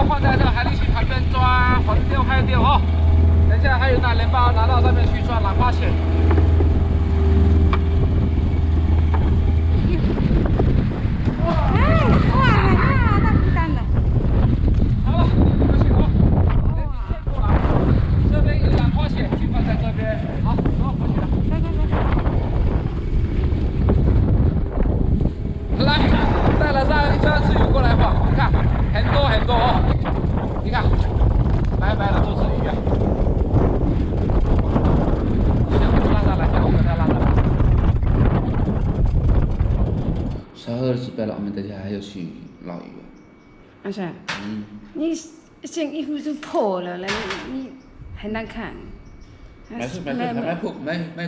放在这海力区旁边抓黄钓、海钓哦。等一下还有拿连包拿到上面去抓兰花钳。哇，大孤单了。好了，不行哦。过来，这边有兰花钳，就放在这边。好，走，回去了。来，带了上一车自由过来吧，你看，很多哦。你看，白白的都是鱼啊！拉上来，我给它拉上来。小河几百了，我们等下还要去捞鱼。阿婶，你件衣服都破了，你很难看。买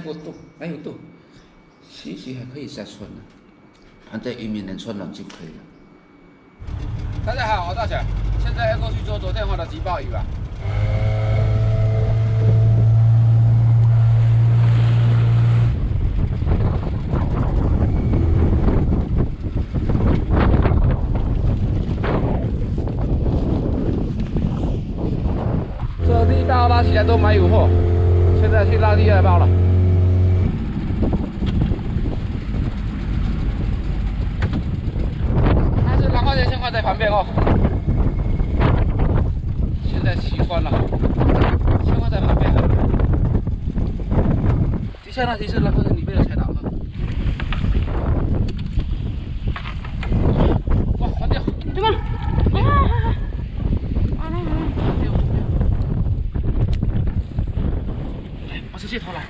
过洞，没有洞，洗还可以再穿的，反正渔民能穿冷就可以了。大家好，我大小，现在要过去做昨天画的急暴雨吧。这第一包拉起来都没有货，现在去拉第二包了。但是兰花钳先放在旁边哦。现在习惯了，先放在旁边。底下那其实兰花钳里面有踩到了。哇，关掉！怎么？我直接投来。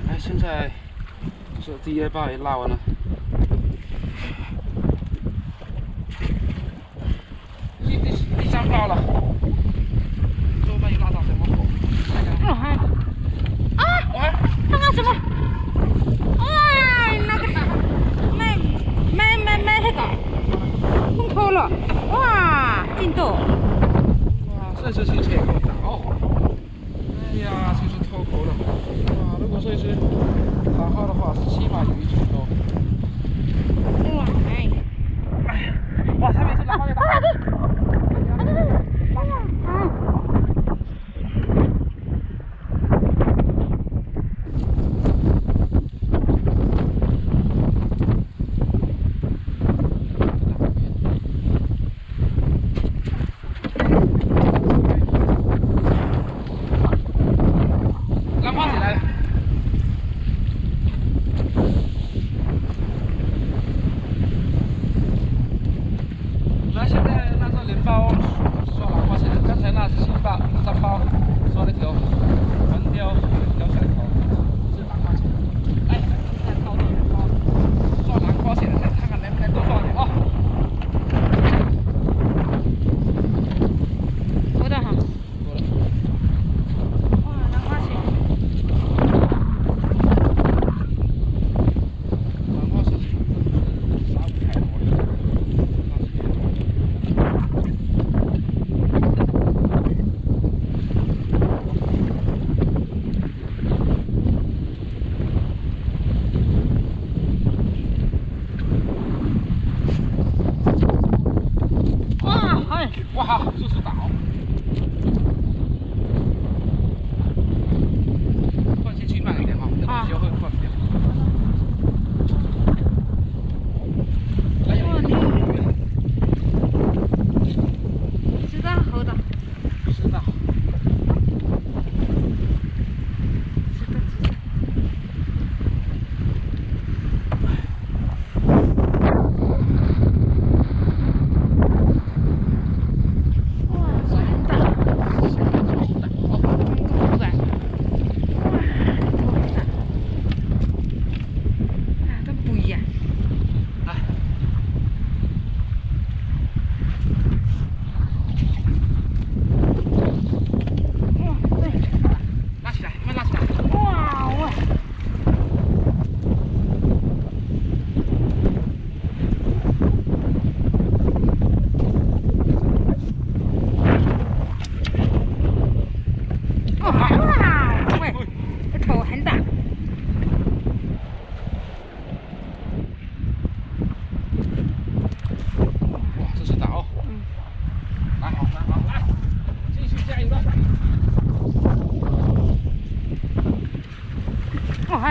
哎，现在这第二包也拉完了。第三包了，这边又拉到什么？看看什么？哇，那个买那个，空头了，哇，真多。哇，这只新鲜够大哦！哎呀，这是脱口了。哇，如果这只好好的话，起码有1斤多。哇，哎呀，哇，上面是兰花钳。3包，抓了一条黄鲷，钓下来头，是兰花钳。来，现在靠这边抓兰花钳，再看看能不能多抓点啊！多大哈？多了。哇，兰花钳。兰花钳是杀不太多的。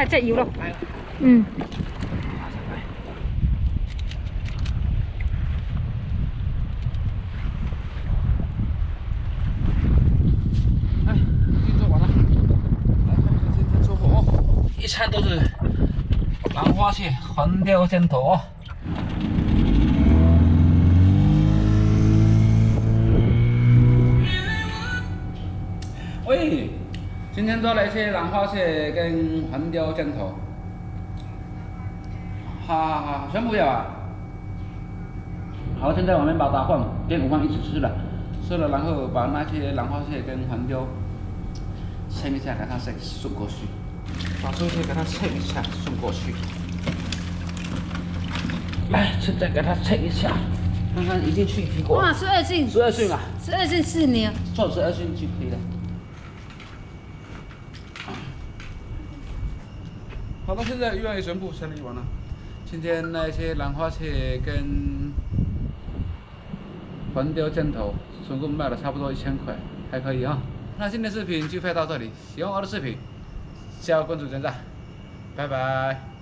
係隻搖咯。来了，嗯。马上来。哎，已经做完了。来看看今天收获哦，一餐都是兰花蟹、环鲷尖头哦。喂，今天抓了一些兰花蟹跟环鲷尖头。好，全部有啊。好，现在我们把它放跟午饭一起吃了，吃了然后把那些兰花蟹跟环鲷称一下，给它送过去，把这些给它称一下送过去。来，现在给它称一下，看看已经去皮过。哇，12斤12斤啊， ，12斤4年。做12斤就可以了。好了，现在鱼丸也全部整理完了。今天那些兰花蟹跟环鲷尖头，总共卖了差不多1000块，还可以啊。那今天视频就拍到这里，喜欢我的视频，加关注点赞，拜拜。